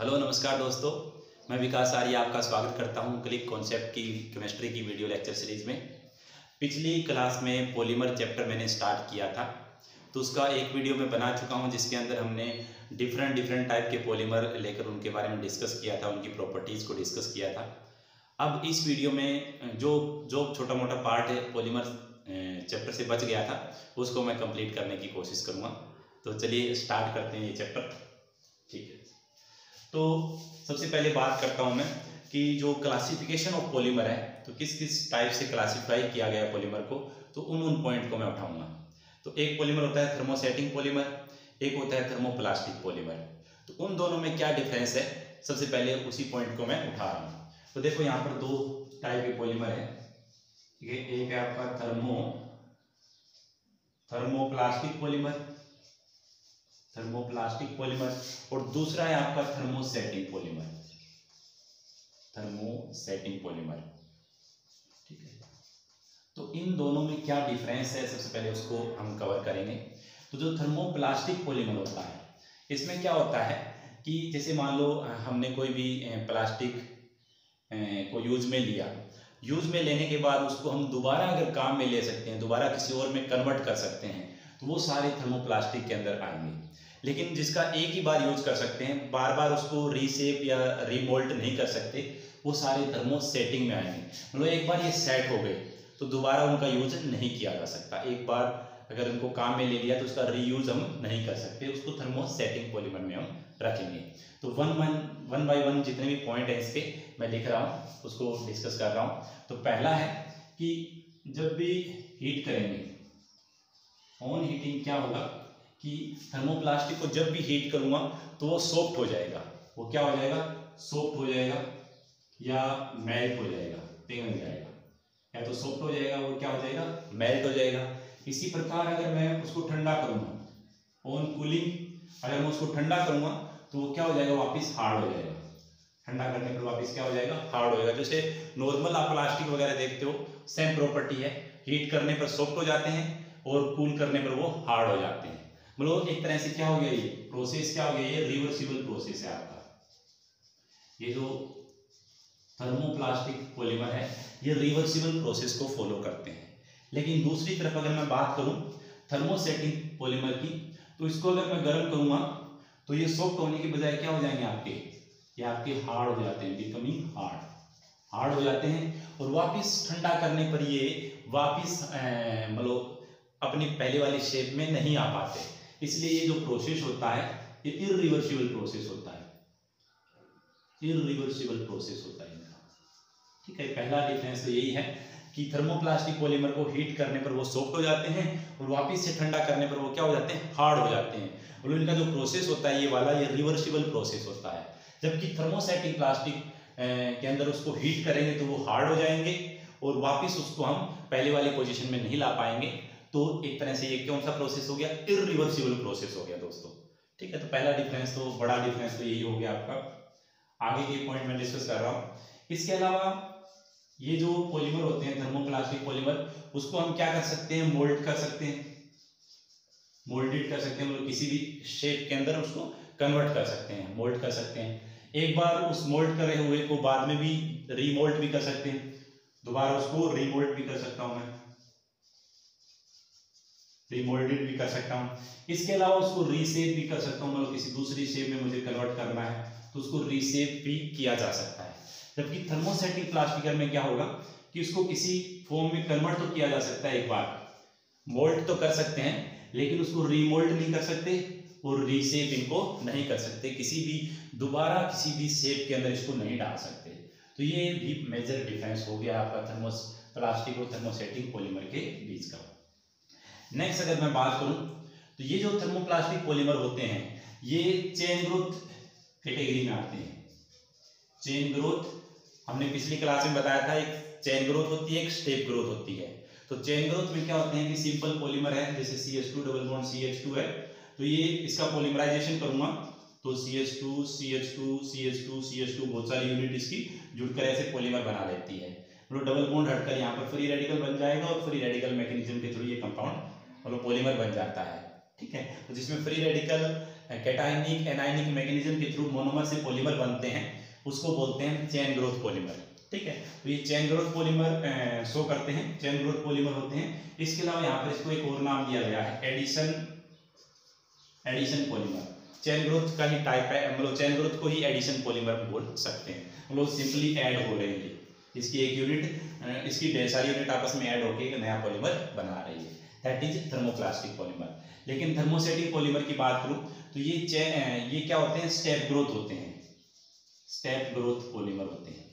Hello नमस्कार दोस्तों, मैं विकास आर्य आपका स्वागत करता हूं क्लिक कॉन्सेप्ट की केमिस्ट्री की वीडियो लेक्चर सीरीज़ में। पिछली क्लास में पॉलीमर चैप्टर मैंने स्टार्ट किया था, तो उसका एक वीडियो मैं बना चुका हूं जिसके अंदर हमने डिफरेंट टाइप के पॉलीमर लेकर उनके बारे में डिस्कस किया था, उनकी प्रॉपर्टीज़ को डिस्कस किया था। अब इस वीडियो में जो जो छोटा मोटा पार्ट है पॉलीमर चैप्टर से बच गया था उसको मैं कंप्लीट करने की कोशिश करूँगा। तो चलिए स्टार्ट करते हैं ये चैप्टर। ठीक है, तो सबसे पहले बात करता हूं मैं कि जो क्लासिफिकेशन ऑफ पॉलीमर है, तो किस किस टाइप से क्लासिफाई किया गया पॉलीमर को, तो उन पॉइंट को मैं उठाऊंगा। तो एक पॉलीमर होता है थर्मोसेटिंग पॉलीमर, एक होता है थर्मोप्लास्टिक पॉलीमर। तो उन दोनों में क्या डिफरेंस है, सबसे पहले उसी पॉइंट को मैं उठा रहा हूँ। तो देखो यहाँ पर दो टाइप के पॉलीमर है, ठीक है। एक है आपका थर्मोप्लास्टिक पॉलीमर और दूसरा है आपका थर्मोसेटिंग पॉलीमर। ठीक है, तो इन दोनों में क्या डिफरेंस है, सबसे पहले उसको हम कवर करेंगे। तो जो थर्मोप्लास्टिक पॉलीमर होता है, इसमें क्या होता है कि जैसे मान लो हमने कोई भी प्लास्टिक को यूज में लिया, यूज में लेने के बाद उसको हम दोबारा अगर काम में ले सकते हैं, दोबारा किसी और में कन्वर्ट कर सकते हैं, तो वो सारे थर्मोप्लास्टिक के अंदर आएंगे। लेकिन जिसका एक ही बार यूज कर सकते हैं, बार बार उसको रीशेप या रीमोल्ड नहीं कर सकते, वो सारे थर्मोसेटिंग में आएंगे। मतलब एक बार ये सेट हो गए तो दोबारा उनका यूज नहीं किया जा सकता। एक बार अगर उनको काम में ले लिया तो उसका रीयूज हम नहीं कर सकते, उसको थर्मोसेटिंग पॉलीमर में हम रखेंगे। तो वन बाय वन जितने भी पॉइंट है इसके मैं लिख रहा हूँ, उसको डिस्कस कर रहा हूँ। तो पहला है कि जब भी हीट करेंगे, ऑन हीटिंग क्या होगा कि थर्मोप्लास्टिक को जब भी हीट करूंगा तो वो सॉफ्ट हो जाएगा। वो क्या हो जाएगा, सॉफ्ट हो जाएगा या मेल्ट हो जाएगा, पिघल जाएगा। या तो सॉफ्ट हो जाएगा, वो क्या हो जाएगा, मेल्ट हो जाएगा। इसी प्रकार अगर मैं उसको ठंडा करूंगा, ऑन कूलिंग अगर मैं उसको ठंडा करूंगा तो वो क्या हो जाएगा, वापस हार्ड हो जाएगा। ठंडा करने पर वापस क्या हो जाएगा, हार्ड हो जाएगा। जैसे नॉर्मल आप प्लास्टिक वगैरह देखते हो, सेम प्रॉपर्टी है, हीट करने पर सॉफ्ट हो जाते हैं और कूल करने पर वो हार्ड हो जाते हैं। मतलब एक तरह से क्या हो गया, ये प्रोसेस क्या हो गया, ये रिवर्सिबल प्रोसेस है आपका। ये जो थर्मोप्लास्टिक पॉलीमर है ये रिवर्सिबल प्रोसेस को फॉलो करते हैं। लेकिन दूसरी तरफ अगर मैं बात करूं थर्मोसेटिंग पॉलीमर की, तो इसको अगर मैं गर्म करूंगा तो ये सॉफ्ट होने के बजाय क्या हो जाएंगे आपके, ये आपके हार्ड हो जाते हैं, बिकमिंग हार्ड हो जाते हैं। और वापस ठंडा करने पर ये वापस मतलब अपनी पहले वाली शेप में नहीं आ पाते। इसलिए ये जो प्रोसेस होता है ये इरिवर्सिबल प्रोसेस होता है, इनका। ठीक है, पहला डिफरेंस तो यही है कि थर्मोप्लास्टिक पॉलीमर को हीट करने पर वो सॉफ्ट हो जाते हैं और वापस से ठंडा करने पर वो क्या हो जाते हैं, हार्ड हो जाते हैं। और इनका जो प्रोसेस होता है ये वाला, ये रिवर्सिबल प्रोसेस होता है। जबकि थर्मोसेटिक प्लास्टिक के अंदर उसको हीट करेंगे तो वो हार्ड हो जाएंगे और वापस उसको हम पहले वाली पोजीशन में नहीं ला पाएंगे। तो एक तरह से ये कौन सा प्रोसेस हो गया, इरिवर्सिबल प्रोसेस हो गया दोस्तों। ठीक है, तो पहला डिफरेंस तो बड़ा डिफरेंस तो यही हो गया आपका। आगे के पॉइंट में डिस्कस कर रहा हूँ। इसके अलावा ये जो पॉलीमर होते हैं थर्मोप्लास्टिक पॉलीमर, उसको हम क्या कर सकते हैं, मोल्ड कर सकते हैं, मोल्डेड कर सकते हैं। मतलब किसी भी शेप के अंदर उसको कन्वर्ट कर सकते हैं, मोल्ड कर सकते हैं। एक बार उस मोल्ड करे हुए को बाद में भी रीमोल्ड भी कर सकते हैं, दोबारा उसको रीमोल्ड भी कर सकता हूं मैं, रिमोल्डेड भी कर सकता हूं। इसके अलावा उसको रीशेप भी कर सकता हूं, मतलब किसी दूसरी शेप में मुझे कन्वर्ट करना है तो उसको रीशेप भी किया जा सकता है। जबकि थर्मोसेटिक प्लास्टिक में क्या होगा कि उसको किसी फॉर्म में कन्वर्ट तो किया जा सकता है, एक बार मोल्ड तो कर सकते हैं, लेकिन उसको रीमोल्ड नहीं कर सकते और रीशेप इनको नहीं कर सकते, किसी भी दोबारा किसी भी शेप के अंदर इसको नहीं डाल सकते। तो ये भी मेजर डिफरेंस हो गया आपका थर्मोप्लास्टिक और थर्मोसेटिक पॉलीमर के बीच का। नेक्स्ट अगर मैं बात करूं तो ये जो थर्मोप्लास्टिक पॉलीमर होते हैं ये चेन ग्रोथ कैटेगरी में आते हैं। चेन ग्रोथ हमने पिछली क्लास में बताया था, एक चेन ग्रोथ होती है, एक स्टेप ग्रोथ होती है। तो चेन ग्रोथ में क्या होते हैं कि सिंपल पॉलीमर है, जैसे CH2 डबल बॉन्ड CH2 है, तो ये इसका पॉलीमराइजेशन करूंगा तो CH2 बहुत सारी यूनिट इसकी जुड़कर ऐसे पॉलीमर बना लेती है। मतलब डबल बॉन्ड हटकर यहाँ पर फ्री रेडिकल बन जाएगा और फ्री रेडिकल मैकेनिज्म के थ्रू ये कंपाउंड मतलब पॉलीमर बन जाता है। ठीक है, तो जिसमें free radical cationic anionic mechanism के थ्रू मोनोमर से पॉलीमर बनते हैं, उसको बोलते हैं चेन ग्रोथ पॉलीमर। ठीक है, तो ये चेन ग्रोथ पॉलीमर शो करते हैं, चेन ग्रोथ पॉलीमर होते हैं। इसके अलावा यहाँ पर इसको एक और नाम दिया गया है, एडिशन पॉलीमर। चेन ग्रोथ का ही टाइप है, मतलब चेन ग्रोथ को ही एडिशन पॉलीमर बोल सकते हैं, मतलब सिंपली ऐड हो रहे हैं, इसकी एक यूनिट, इसकी ढेर सारी यूनिट आपस में ऐड होकर एक नया पॉलीमर बना रही है, दैट इज थर्मोप्लास्टिक पॉलीमर। लेकिन थर्मोसेटिक पॉलीमर की बात करूं तो ये क्या होते हैं, स्टेप ग्रोथ होते हैं, स्टेप ग्रोथ पॉलीमर होते हैं।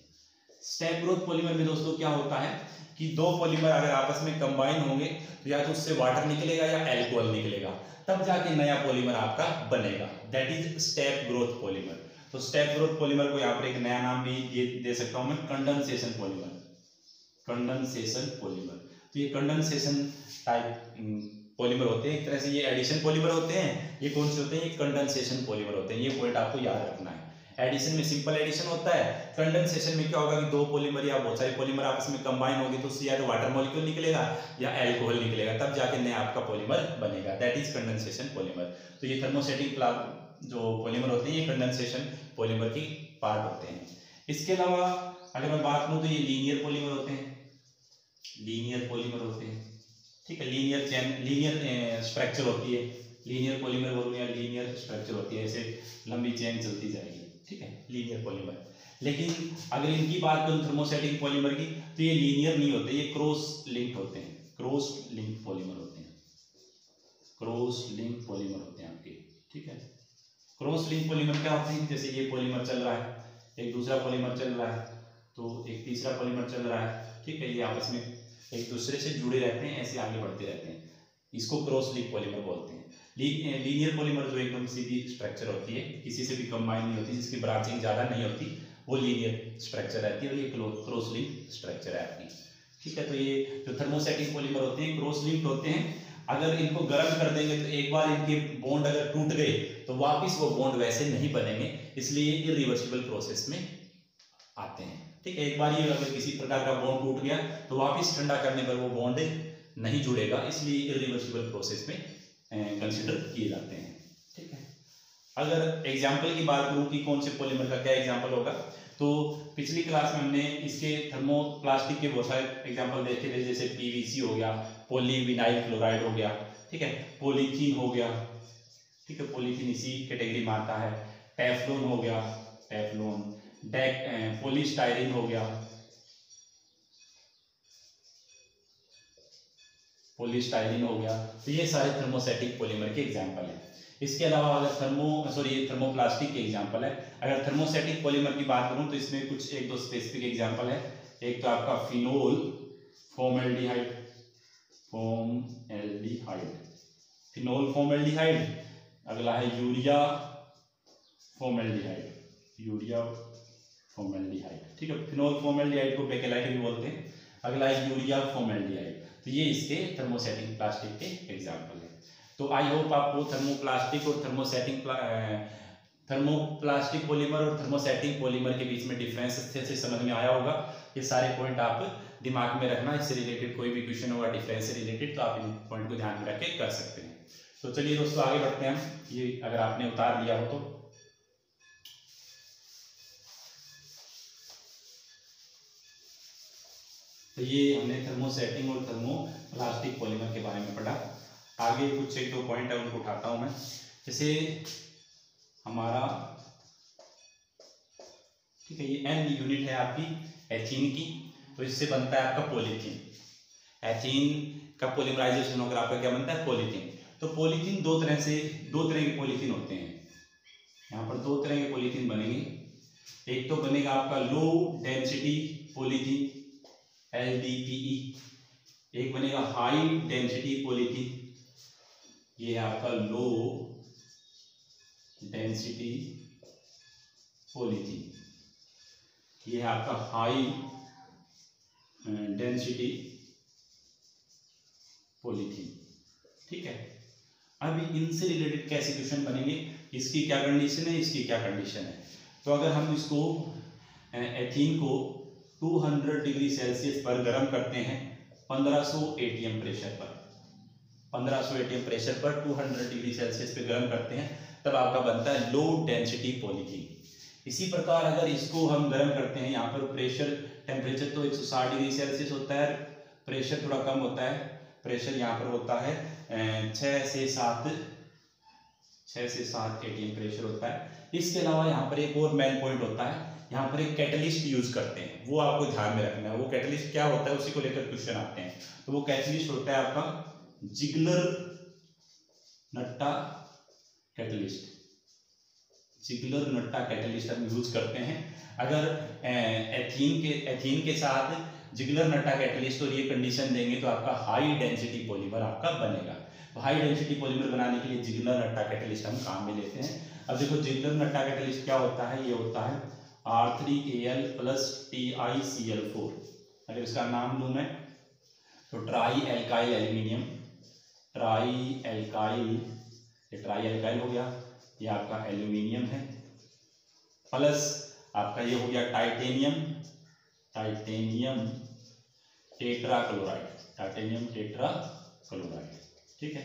स्टेप ग्रोथ पॉलीमर में दोस्तों क्या होता है कि दो पॉलीमर अगर आपस में कंबाइन होंगे तो या तो उससे वाटर निकलेगा या अल्कोहल निकलेगा, तब जाके नया पॉलीमर आपका बनेगा, that is step growth polymer. तो स्टेप ग्रोथ पॉलीमर को यहाँ पर एक नया नाम भी दे सकता हूं मैं, कंडेंसेशन पॉलीमर, कंडेंसेशन पॉलीमर। तो ये कंडेंसेशन टाइप पॉलीमर होते हैं, एक तरह से ये एडिशन पॉलीमर होते हैं। ये कौन से होते हैं, ये कंडेंसेशन पॉलीमर होते हैं, ये पॉइंट आपको याद रखना है। एडिशन में सिंपल एडिशन होता है, कंडेंसेशन में क्या होगा कि दो पॉलीमर या बहुत सारे पॉलीमर आपस में कंबाइन होंगे तो उससे या तो वाटर मॉलिक्यूल निकलेगा या अल्कोहल निकलेगा, तब जाके नया आपका पॉलीमर बनेगा, दैट इज कंडेंसेशन पॉलीमर। तो ये थर्मोसेटिक जो पॉलीमर होते हैं ये कंडेंसेशन पॉलीमर की पार्ट होते हैं। इसके अलावा अगर मैं बात करूं तो ये लीनियर पॉलीमर होते हैं, लीनियर पॉलीमर होते हैं। ठीक है, लीनियर स्ट्रक्चर होती है, लीनियर पॉलीमर बोलूं या लीनियर स्ट्रक्चर होती है, ऐसे लंबी चेन चलती जाएगी। ठीक है, लीनियर पॉलीमर। लेकिन अगर इनकी बात करूं थर्मोसेटिक पॉलीमर की तो ये लीनियर नहीं होते, ये क्रॉस लिंक्ड होते हैं, क्रॉस लिंक पॉलीमर होते हैं, क्रॉस लिंक पॉलीमर होते हैं आपके। ठीक है, क्रॉस लिंक पॉलीमर क्या होते हैं, जैसे ये पॉलीमर चल रहा है, एक दूसरा पॉलीमर चल रहा है, तो एक तीसरा पॉलीमर चल रहा है। ठीक है, ये आपस में एक दूसरे से जुड़े रहते हैं, ऐसे आगे बढ़ते रहते हैं, इसको क्रॉस लिंक पॉलीमर बोलते हैं। लीनियर पॉलीमर जो एकदम सीधी स्ट्रक्चर होती है, किसी से भी कंबाइन नहीं होती, जिसकी ब्रांचिंग ज़्यादा नहीं होती, वो लीनियर स्ट्रक्चर रहती है, और ये क्रॉस लिंक स्ट्रक्चर है आपकी। ठीक है, तो ये जो थर्मोसेटिक पॉलीमर होते हैं क्रॉस लिंक होते हैं। अगर इनको गर्म कर देंगे तो एक बार इनके बॉन्ड अगर टूट गए तो वापिस वो बॉन्ड वैसे नहीं बनेंगे, इसलिए इरिवर्सिबल प्रोसेस में आते हैं। ठीक है, एक बार ये अगर किसी प्रकार का बॉन्ड टूट गया तो वापिस ठंडा करने पर वो बॉन्ड नहीं जुड़ेगा, इसलिए इरिवर्सिबल प्रोसेस में कंसिडर किए जाते हैं। ठीक है, अगर एग्जाम्पल की बात करूं कि कौन से पॉलीमर का क्या एग्जाम्पल होगा, तो पिछली क्लास में हमने इसके थर्मोप्लास्टिक के बहुत सारे एग्जाम्पल देखे थे, जैसे पीवीसी हो गया, पॉलीविनाइल क्लोराइड हो गया, ठीक है, पॉलीथीन हो गया। ठीक है, पॉलीथीन इसी कैटेगरी में आता है, टेफ्लॉन हो गया, टेफ्लॉन, पॉलीस्टाइरीन हो गया, पॉलीस्टाइरीन हो गया। तो ये सारे थर्मोसेटिक पॉलीमर के एग्जांपल हैं। इसके अलावा अगर ये थर्मोप्लास्टिक के एग्जांपल है। अगर थर्मोसेटिक पॉलीमर की बात करूं तो इसमें कुछ एक दो स्पेसिफिक एग्जांपल है। एक तो आपका फिनोल फॉर्मेल्डिहाइड, फिनोल फॉर्मेल्डिहाइड। अगला है यूरिया फॉर्मेल्डिहाइड, ठीक है, फिनोल फॉर्मेल्डिहाइड को बेकेलाइट भी बोलते हैं। अगला है यूरिया फॉर्मेल्डिहाइड। तो ये इसके थर्मोसेटिक प्लास्टिक के एग्जाम्पल है। तो आई होप आपको थर्मोप्लास्टिक और थर्मोप्लास्टिक पॉलीमर और थर्मोसेटिक पॉलीमर के बीच में डिफरेंस अच्छे से समझ में आया होगा। ये सारे पॉइंट आप दिमाग में रखना, इससे रिलेटेड कोई भी क्वेश्चन होगा डिफरेंस से रिलेटेड तो आप इन पॉइंट को ध्यान में रख के कर सकते हैं। तो चलिए दोस्तों आगे बढ़ते हैं हम, ये अगर आपने उतार लिया हो तो ये हमने थर्मोसेटिंग और थर्मोप्लास्टिक पॉलीमर के बारे में पढ़ा। आगे कुछ एक दो पॉइंट है उनको उठाता हूं मैं। जैसे हमारा, ठीक है, ये एन यूनिट है आपकी एथीन की, तो इससे बनता है आपका पॉलीथीन। एथीन का पॉलीमराइजेशन होकर आपका क्या बनता है, पॉलीथीन। तो पॉलीथीन दो तरह के पॉलीथीन होते हैं। यहाँ पर दो तरह के पॉलीथीन बनेंगे। एक तो बनेगा आपका लो डेंसिटी पॉलीथीन LDPE, एक बनेगा हाई डेंसिटी पॉलीथीन, ये है आपका लो डेंसिटी पॉलीथीन, ये है आपका हाई डेंसिटी पॉलीथीन। ठीक है, अभी इनसे रिलेटेड कैसे क्वेश्चन बनेंगे, इसकी क्या कंडीशन है, इसकी क्या कंडीशन है। तो अगर हम इसको एथीन को 200 डिग्री सेल्सियस पर गर्म करते हैं 1500 ATM प्रेशर पर, 1500 ATM प्रेशर पर 200 डिग्री सेल्सियस पे गर्म करते हैं, तब आपका बनता है लो डेंसिटी पॉलीथीन। इसी प्रकार अगर इसको हम गर्म करते हैं, यहाँ पर प्रेशर टेम्परेचर तो 160 डिग्री सेल्सियस होता है, प्रेशर थोड़ा कम होता है, प्रेशर यहाँ पर होता है 6 से 7 atm प्रेशर होता है। इसके अलावा यहाँ पर एक और मेन पॉइंट होता है, यहाँ पर एक कैटलिस्ट यूज करते हैं, वो आपको ध्यान में रखना है। वो कैटलिस्ट क्या होता है उसी को लेकर क्वेश्चन आते हैं। तो वो कैटलिस्ट होता है आपका जिगलर-नट्टा कैटलिस्ट। जिगलर-नट्टा कैटलिस्ट हम यूज करते हैं अगर एथीन के साथ जिगलर-नट्टा कैटलिस्ट और ये कंडीशन देंगे तो आपका हाई डेंसिटी पॉलीमर आपका बनेगा। तो हाई डेंसिटी पॉलीमर बनाने के लिए जिगलर-नट्टा कैटलिस्ट हम काम में लेते हैं। अब देखो जिगलर-नट्टा कैटलिस्ट क्या होता है, ये होता है R3Al + TiCl4। अगर इसका नाम लूँ मैं तो try alkyl aluminium, try alkyl हो गया, ये आपका एल्यूमिनियम है, प्लस आपका ये हो गया टाइटेनियम टेट्राक्लोराइड, ठीक है।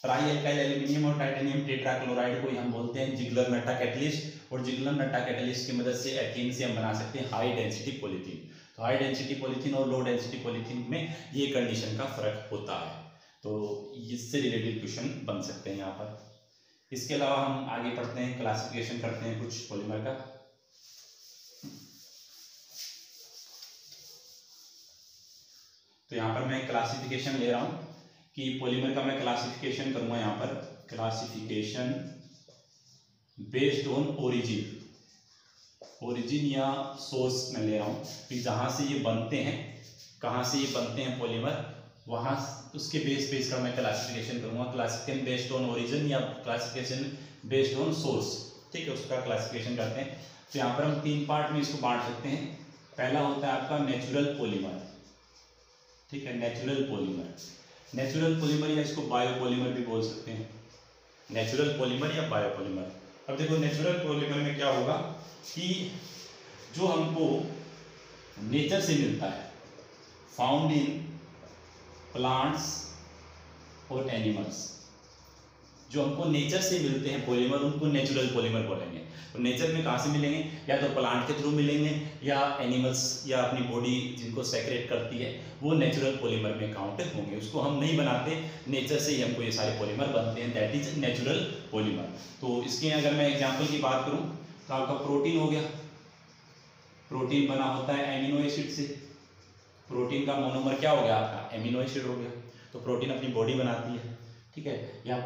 ट्राई एल्काइल एल्यूमिनियम और टाइटेनियम टेट्राक्लोराइड को हम बोलते हैं जिगलर-नट्टा कैटलिस्ट। और जिगलर-नट्टा कैटलिस्ट की मदद से एथीन से हम बना सकते हैं हाई डेंसिटी पॉलीथीन। तो हाई डेंसिटी पॉलीथीन और लो डेंसिटी पॉलीथीन में ये कंडीशन का फर्क होता है, तो इससे रिलेटेड क्वेश्चन बन सकते हैं यहाँ पर। इसके अलावा हम आगे पढ़ते हैं, क्लासिफिकेशन करते हैं कुछ पॉलीमर का। तो यहाँ पर मैं क्लासिफिकेशन ले रहा हूँ कि पॉलीमर का मैं क्लासिफिकेशन करूँगा यहाँ पर, क्लासिफिकेशन बेस्ड ऑन ओरिजिन या सोर्स में ले रहा हूँ कि जहाँ से ये बनते हैं, कहाँ से ये बनते हैं पॉलीमर, वहाँ उसके बेस का मैं क्लासिफिकेशन करूँगा। क्लासिफिकेशन बेस्ड ऑन ओरिजिन या क्लासिफिकेशन बेस्ड ऑन सोर्स, ठीक है, उसका क्लासिफिकेशन करते हैं। तो यहाँ पर हम 3 पार्ट में इसको बांट सकते हैं। पहला होता है आपका नेचुरल पॉलीमर, ठीक है, नेचुरल पॉलीमर या इसको बायोपॉलीमर भी बोल सकते हैं, नेचुरल पॉलीमर या बायोपॉलीमर। अब देखो नेचुरल पॉलीमर में क्या होगा कि जो हमको नेचर से मिलता है, फाउंड इन प्लांट्स और एनिमल्स, जो हमको नेचर से मिलते हैं पॉलीमर, उनको नेचुरल पॉलीमर बोलेंगे। तो नेचर में कहाँ से मिलेंगे, या तो प्लांट के थ्रू मिलेंगे या एनिमल्स या अपनी बॉडी जिनको सेक्रेट करती है वो नेचुरल पॉलीमर में काउंट होंगे। उसको हम नहीं बनाते, नेचर से ही हमको ये सारे पॉलीमर बनते हैं, दैट इज नेचुरल पॉलीमर। तो इसके अगर मैं एग्जाम्पल की बात करूँ तो आपका प्रोटीन हो गया, प्रोटीन बना होता है एमिनो एसिड से, प्रोटीन का मोनोमर क्या हो गया आपका, एमिनो एसिड हो गया। तो प्रोटीन अपनी बॉडी बनाती है, ठीक है, या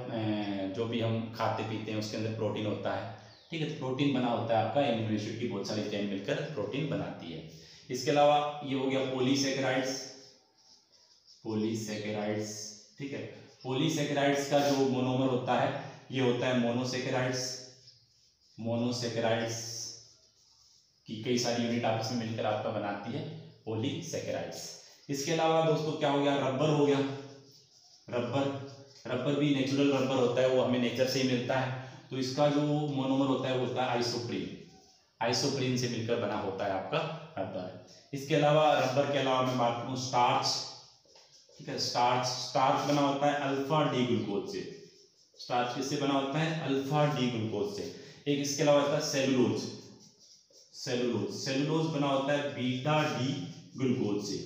जो भी हम खाते पीते हैं उसके अंदर प्रोटीन होता है, ठीक है। तो प्रोटीन बना होता है आपका एमिनो एसिड की बहुत सारी चेन मिलकर प्रोटीन बनाती है। इसके अलावा ये हो गया पॉलीसैकेराइड्स, ठीक है। पॉलीसैकेराइड्स का जो मोनोमर होता है ये होता है मोनोसैकेराइड्स की कई सारी यूनिट आपस में मिलकर आपका बनाती है पॉलीसैकेराइड्स। इसके अलावा दोस्तों क्या हो गया, रबर हो गया, रबर भी नेचुरल रबर होता है, वो हमें नेचर से ही मिलता है। तो इसका जो मोनोमर होता है वो होता है आइसोप्रीन से मिलकर बना होता है आपका रबर। इसके अलावा रबर के अलावा मैं बात करूँ स्टार्च, ठीक है, स्टार्च बना होता है अल्फा डी ग्लूकोज से। स्टार्च किससे बना होता है, अल्फा डी ग्लूकोज से। एक इसके अलावा होता है सेलुलोज बना होता है बीटा डी ग्लूकोज से।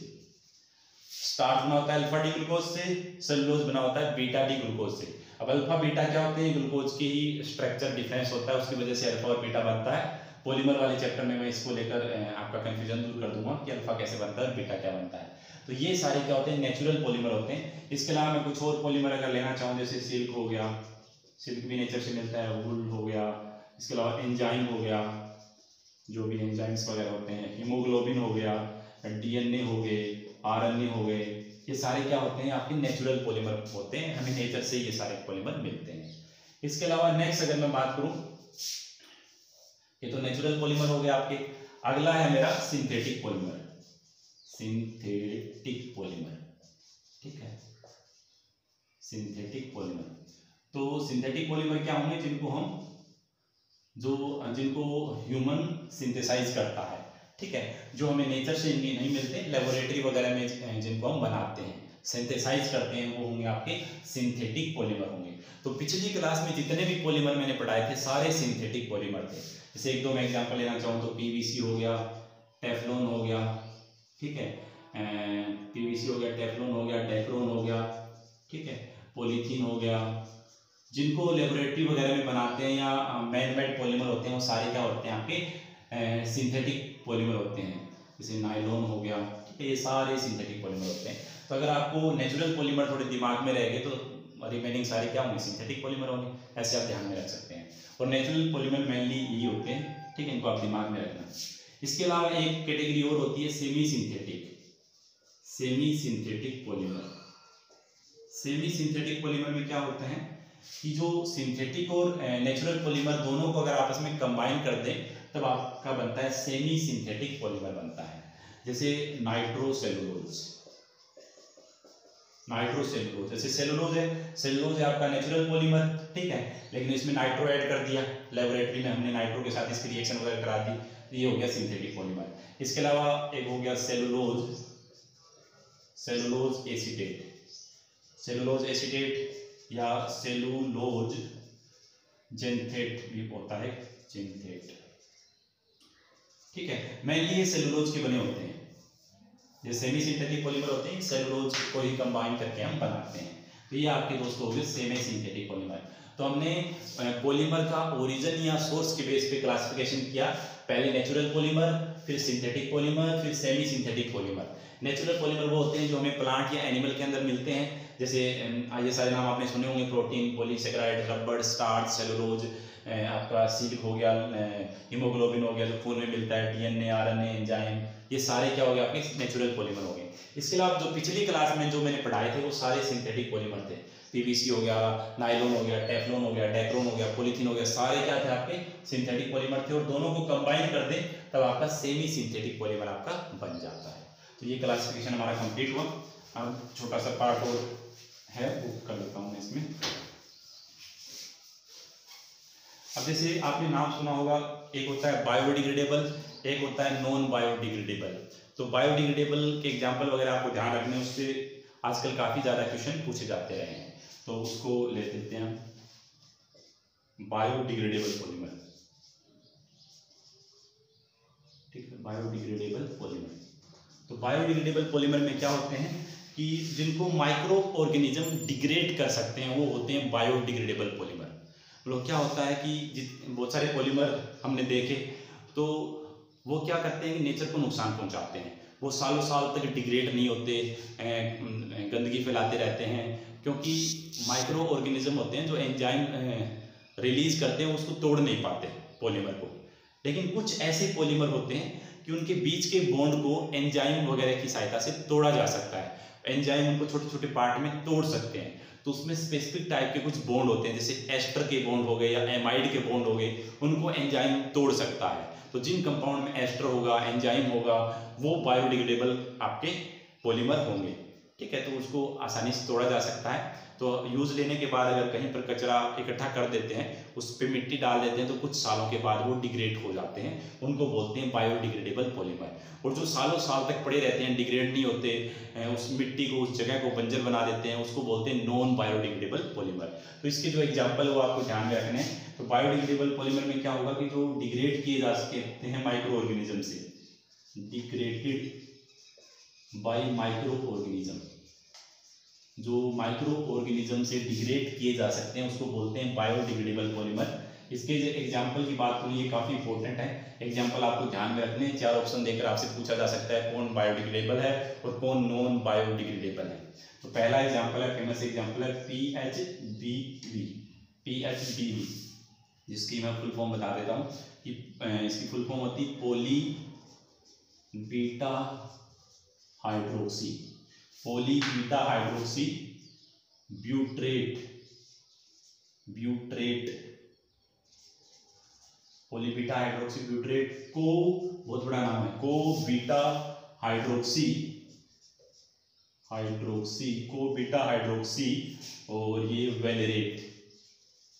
स्टार्च बना होता है अल्फा डी ग्लूकोज से, सेलुलोज बना होता है बीटा डी ग्लूकोज से। अब अल्फा बीटा क्या होते हैं, ग्लूकोज की ही स्ट्रक्चर डिफरेंस होता है, उसकी वजह से अल्फा और बीटा बनता है। पॉलीमर वाले चैप्टर में मैं इसको लेकर आपका कंफ्यूजन दूर कर दूंगा कि अल्फा कैसे बनता है और बीटा क्या बनता है। तो ये सारे क्या होते हैं, नेचुरल पॉलीमर होते हैं। इसके अलावा मैं कुछ और पॉलीमर अगर लेना चाहूँ, जैसे सिल्क हो गया, सिल्क भी नेचर से मिलता है, वूल हो गया, इसके अलावा एंजाइम हो गया, जो भी एंजाइम्स वगैरह होते हैं, हीमोग्लोबिन हो गया, डीएनए हो गए, आरएनए हो गए, ये सारे क्या होते हैं आपके नेचुरल पॉलीमर होते हैं, हमें नेचर से ये सारे पॉलीमर मिलते हैं। इसके अलावा नेक्स्ट अगर मैं बात करूं, ये तो नेचुरल पॉलीमर हो गया आपके। अगला है मेरा सिंथेटिक पॉलीमर, ठीक है, सिंथेटिक पॉलीमर। तो सिंथेटिक पॉलीमर क्या होंगे, जिनको ह्यूमन सिंथेसाइज करता है, ठीक है, जो हमें नेचर से नहीं मिलते, लेबोरेटरी वगैरह में जिनको हम बनाते हैं, सिंथेसाइज करते हैं वो होंगे आपके सिंथेटिक पॉलीमर होंगे। तो पिछली क्लास में जितने भी पॉलीमर मैंने पढ़ाए थे सारे सिंथेटिक पॉलीमर थे। जैसे एक दो मैं एग्जांपल लेना चाहूँ तो पीवीसी हो गया, टेफ्लॉन हो गया, ठीक है, पीवीसी हो गया, टेफ्लॉन हो गया, डेक्रोन हो गया, ठीक है, पॉलीथीन हो गया, जिनको लेबोरेटरी वगैरह में बनाते हैं या मैन मेड पॉलीमर होते हैं वो सारे क्या होते हैं आपके सिंथेटिक पॉलीमर होते हैं। जैसे नायलॉन हो गया, ठीक है, ये सारे सिंथेटिक पॉलीमर होते हैं। तो अगर आपको नेचुरल पॉलीमर थोड़े दिमाग में रहेंगे तो रिमेनिंग सारे क्या होंगे, सिंथेटिक पॉलीमर होंगे, ऐसे आप ध्यान में रख सकते हैं। और नेचुरल पॉलीमर मेनली ये होते हैं, ठीक है, इनको आप दिमाग में रखना। इसके अलावा एक कैटेगरी और होती है semi synthetic, semi synthetic polymer. Semi synthetic polymer में क्या होता है कि जो सिंथेटिक और नेचुरल पॉलीमर दोनों को अगर आपस में कंबाइन कर दें तब आपका बनता है सेमी सिंथेटिक पॉलीमर बनता है। जैसे नाइट्रोसेलुलोज, नाइट्रोसेलुलोज, जैसे सेलुलोज है आपका नेचुरल पॉलीमर, ठीक है, लेकिन इसमें नाइट्रो ऐड कर दिया, लेबोरेटरी में हमने नाइट्रो के साथ इसकी रिएक्शन वगैरह करा दी, तो ये हो गया सिंथेटिक पॉलीमर। इसके अलावा एक हो गया cellulose, cellulose acetate, cellulose acetate या सेलुलोज जेंथेट भी होता है, जेंथेट, ठीक है, मेनली ये सेलुलोज के बने होते हैं। ये सेमी सिंथेटिक पॉलीमर होते हैं, सेलुलोज को ही कंबाइन करके हम बनाते हैं। तो ये आपके दोस्तों हो गए सेमी सिंथेटिक पॉलीमर। तो हमने पॉलीमर का ओरिजिन या सोर्स के बेस पे क्लासिफिकेशन किया, पहले नेचुरल पॉलीमर, फिर सिंथेटिक पॉलीमर, फिर semi synthetic polymer. Natural polymer वो होते हैं जो हमें प्लांट या एनिमल के अंदर मिलते हैं, जैसे ये सारे नाम आपने सुने होंगे, protein, polysaccharide, rubber, starch, cellulose, आपका सिल्क हो गया, हीमोग्लोबिन हो गया जो खून में मिलता है, डीएनए, आरएनए, एंजाइम, ये सारे क्या हो गए आपके नेचुरल पॉलीमर हो गए। इसके अलावा जो पिछली क्लास में जो मैंने पढ़ाए थे वो सारे सिंथेटिक पॉलीमर थे। पीवीसी हो गया, नायलॉन हो गया, टेफ्लॉन हो गया, डेक्रोन हो गया, पॉलीथीन हो गया, सारे क्या थे आपके सिंथेटिक पॉलीमर थे। और दोनों को कंबाइन कर दें तब आपका सेमी सिंथेटिक पॉलीमर आपका बन जाता है। तो ये क्लासिफिकेशन हमारा कंप्लीट हुआ। अब छोटा सा पार्ट और है वो कर लेता हूँ मैं इसमें। अब जैसे आपने नाम सुना होगा, एक होता है बायोडिग्रेडेबल, एक होता है नॉन बायोडिग्रेडेबल। तो बायोडिग्रेडेबल के एग्जांपल वगैरह आपको ध्यान रखने, उससे आजकल काफ़ी ज़्यादा क्वेश्चन पूछे जाते रहे हैं, तो उसको ले लेते हैं बायोडिग्रेडेबल पॉलीमर, ठीक है, बायोडिग्रेडेबल पॉलीमर। तो बायोडिग्रेडेबल पॉलीमर में क्या होते हैं कि जिनको माइक्रो ऑर्गेनिज्म डिग्रेड कर सकते हैं वो होते हैं बायोडिग्रेडेबल पॉलीमर। लोग क्या होता है कि बहुत सारे पॉलीमर हमने देखे तो वो क्या करते हैं कि नेचर को नुकसान पहुंचाते हैं, वो सालों साल तक डिग्रेड नहीं होते, गंदगी फैलाते रहते हैं, क्योंकि माइक्रो ऑर्गेनिज्म होते हैं जो एंजाइम रिलीज करते हैं उसको तोड़ नहीं पाते पॉलीमर को। लेकिन कुछ ऐसे पॉलीमर होते हैं कि उनके बीच के बॉन्ड को एंजाइम वगैरह की सहायता से तोड़ा जा सकता है, एंजाइम उनको छोटे छोटे पार्ट में तोड़ सकते हैं। तो उसमें स्पेसिफिक टाइप के कुछ बॉन्ड होते हैं, जैसे एस्टर के बॉन्ड हो गए या एमाइड के बॉन्ड हो गए, उनको एंजाइम तोड़ सकता है। तो जिन कंपाउंड में एस्टर होगा, एंजाइम होगा, वो बायोडिग्रेडेबल आपके पॉलीमर होंगे, ठीक है, तो उसको आसानी से तोड़ा जा सकता है। तो यूज लेने के बाद अगर कहीं पर कचरा इकट्ठा कर देते हैं, उस पर मिट्टी डाल देते हैं, तो कुछ सालों के बाद वो डिग्रेड हो जाते हैं, उनको बोलते हैं बायोडिग्रेडेबल पॉलीमर। और जो सालों साल तक पड़े रहते हैं, डिग्रेड नहीं होते, उस मिट्टी को, उस जगह को बंजर बना देते हैं, उसको बोलते हैं नॉन बायोडिग्रेडेबल पॉलीमर। तो इसके जो एग्जाम्पल है वो आपको ध्यान में रखने हैं। तो बायोडिग्रेडेबल पॉलीमर में क्या होगा कि जो डिग्रेड किए जा सकते हैं माइक्रो ऑर्गेनिज्म से, डिग्रेडेड बाय माइक्रो ऑर्गेनिज्म, जो माइक्रो ऑर्गेनिज्म से डिग्रेड किए जा सकते हैं उसको बोलते हैं बायोडिग्रेडेबल पॉलीमर। इसके एग्जाम्पल की बात करूँ, ये काफ़ी इंपॉर्टेंट है, एग्जाम्पल आपको ध्यान में रखने हैं। 4 ऑप्शन देकर आपसे पूछा जा सकता है कौन बायोडिग्रेडेबल है और कौन नॉन बायोडिग्रेडेबल है। तो पहला एग्जाम्पल है, फेमस एग्जाम्पल है PHBV, PHBV, जिसकी मैं फुल फॉर्म बता देता हूँ कि इसकी फुल फॉर्म होती है poly beta hydroxy, poly beta hydroxy ब्यूट्रेट, poly beta hydroxy ब्यूट्रेट को, बहुत बड़ा नाम है, को बीटा हाइड्रोक्सी, को बीटा हाइड्रोक्सी, और ये वेलेरेट,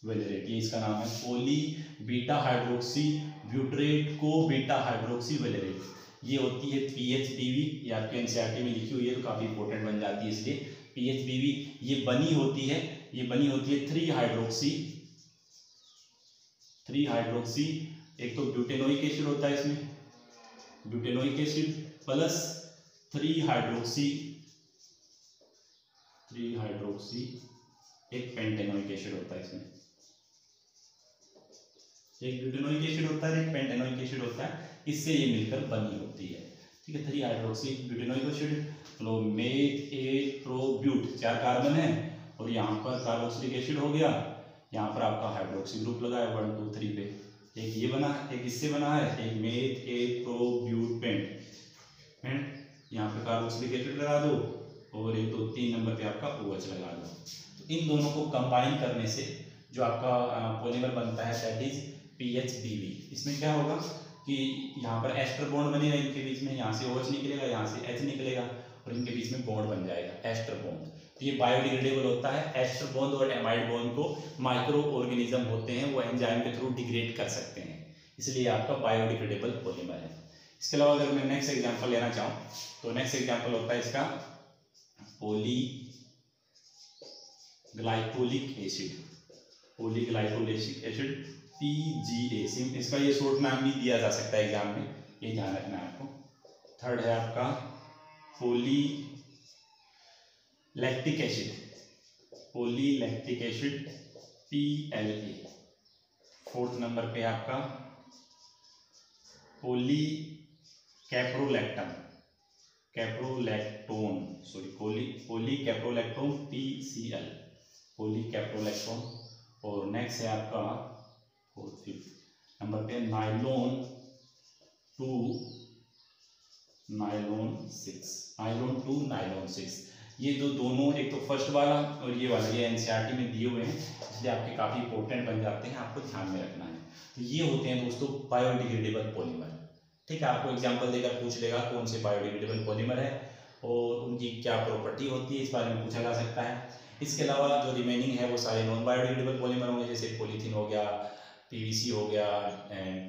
ये इसका नाम है, पॉली बीटा हाइड्रोक्सी ब्यूट्रेट को बीटा हाइड्रोक्सी वेलेरेट। ये होती है PHBV, ये आपके एनसीईआरटी में लिखी हुई है तो काफ़ी इंपॉर्टेंट बन जाती है, इसलिए PHBV ये बनी होती है 3 हाइड्रोक्सी, एक तो ब्यूटेनोइक एसिड होता है इसमें, ब्यूटेनोइक एसिड प्लस 3 हाइड्रोक्सी एक पेंटेनोइक एसिड होता है इसमें, एक ब्यूटेनोइक एसिड होता है, एक पेंटेनोइक एसिड होता है, इससे ये मिलकर बनी होती है। ठीक है, 3 हाइड्रोक्सी ब्यूटेनोइक एसिड, मेथ ए प्रोब्यूट 4 कार्बन है और यहाँ पर कार्बोक्सिलिक एसिड हो गया, यहाँ पर आपका हाइड्रोक्सी ग्रुप लगा है 1 2 3 पे, एक ये बना है, एक इससे बना है, एक मेथ ए प्रोब्यूटेंट, यहाँ पे कार्बोक्सिलिक एसिड लगा दो और 1 2 3 नंबर पे आपका OH लगा दो। तो इन दोनों को कंबाइन करने से जो आपका पॉलीमर बनता है दैट इज PHBV। इसमें क्या होगा कि यहाँ पर एस्टर बॉन्ड बनेगा इनके बीच में, यहाँ से OH निकलेगा, यहाँ से H निकलेगा और इनके बीच में बॉन्ड बन जाएगा एस्टर बॉन्ड। तो ये बायोडिग्रेडेबल होता है। एस्टर बॉन्ड और एमाइड बॉन्ड को माइक्रो ऑर्गेनिज्म होते हैं वो एंजाइम के थ्रू डिग्रेड कर सकते हैं, इसलिए आपका बायोडिग्रेडेबल पॉलीमर है। इसके अलावा अगर मैं नेक्स्ट एग्जांपल लेना चाहूँ तो नेक्स्ट एग्जांपल होता है इसका पॉलीग्लाइकोलिक एसिड PGA। इसका ये शॉर्ट नाम भी दिया जा सकता है एग्जाम में, ये ध्यान रखना है आपको। थर्ड है आपका polylactic acid PLA। Fourth number पे आपका पॉलीकैप्रोलैक्टोन PCl, पॉलीकैप्रोलैक्टोन। और नेक्स्ट है आपका फिफ्थ नंबर पे नाइलॉन 6। ये दोनों, एक तो फर्स्ट वाला और ये वाला, ये एनसीईआरटी में दिए हुए हैं इसलिए आपके काफ़ी इंपॉर्टेंट बन जाते हैं, आपको ध्यान में रखना है। तो ये होते हैं दोस्तों बायोडिग्रेडेबल पॉलीमर। ठीक है, आपको एग्जांपल देकर पूछ लेगा कौन से बायोडिग्रेडेबल पॉलीमर है और उनकी क्या प्रॉपर्टी होती है, इस बारे में पूछा जा सकता है। इसके अलावा जो रिमेनिंग है वो सारे नॉन बायोडिग्रेडेबल पॉलीमर होंगे, जैसे पॉलीथीन हो गया, PVC हो गया,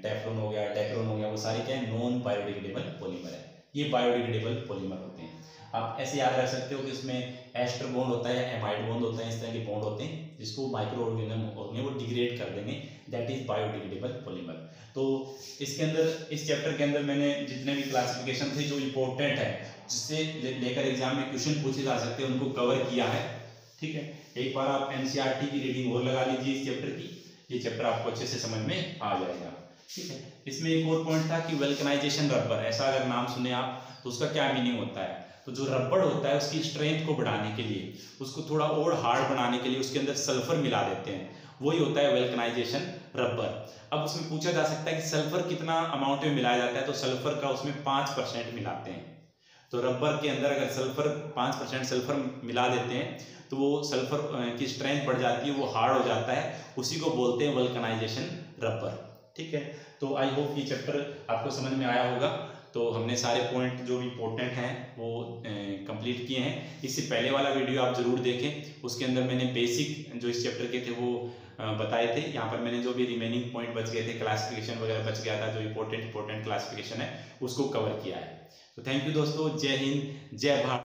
टेफ्लॉन हो गया, डेक्रोन हो गया, वो सारे क्या है नॉन बायोडिग्रेडेबल पॉलीमर है। ये बायोडिग्रेडेबल पॉलीमर होते हैं। आप ऐसे याद रख सकते हो कि उसमें एस्टर बॉन्ड होता है, एमाइड बॉन्ड होता है, इस तरह के बॉन्ड होते हैं जिसको माइक्रो ऑर्गेनिज्म होते हैं वो डिग्रेड कर देंगे, दैट इज बायोडिग्रेडेबल पॉलीमर। तो इसके अंदर, इस चैप्टर के अंदर मैंने जितने भी क्लासिफिकेशन थे जो इंपॉर्टेंट है जिससे लेकर एग्जाम में क्वेश्चन पूछे जा सकते हैं उनको कवर किया है। ठीक है, एक बार आप एनसीईआरटी की रीडिंग और लगा लीजिए इस चैप्टर की, ये चैप्टर आपको अच्छे से समझ में आ जाएगा। ठीक है, इसमें एक और पॉइंट था कि वल्कनाइजेशन रबर, ऐसा अगर नाम सुने आप तो उसका क्या मीनिंग होता है। तो जो रबड़ होता है उसकी स्ट्रेंथ को बढ़ाने के लिए, उसको थोड़ा और हार्ड बनाने के लिए उसके अंदर सल्फर मिला देते हैं, वही होता है वल्कनाइजेशन रबर। अब उसमें पूछा जा सकता है कि सल्फर कितना अमाउंट में मिलाया जाता है, तो सल्फर का उसमें 5% मिलाते हैं। तो रबर के अंदर अगर सल्फर 5% सल्फर मिला देते हैं तो वो सल्फर की स्ट्रेंथ बढ़ जाती है, वो हार्ड हो जाता है, उसी को बोलते हैं वल्कनाइजेशन रबर। ठीक है, तो आई होप ये चैप्टर आपको समझ में आया होगा। तो हमने सारे पॉइंट जो भी इंपॉर्टेंट हैं वो कंप्लीट किए हैं। इससे पहले वाला वीडियो आप जरूर देखें, उसके अंदर मैंने बेसिक जो इस चैप्टर के थे वो बताए थे। यहाँ पर मैंने जो भी रिमेनिंग पॉइंट बच गए थे, क्लासिफिकेशन वगैरह बच गया था, जो इंपॉर्टेंट क्लासिफिकेशन है उसको कवर किया है। तो थैंक यू दोस्तों, जय हिंद, जय भारत।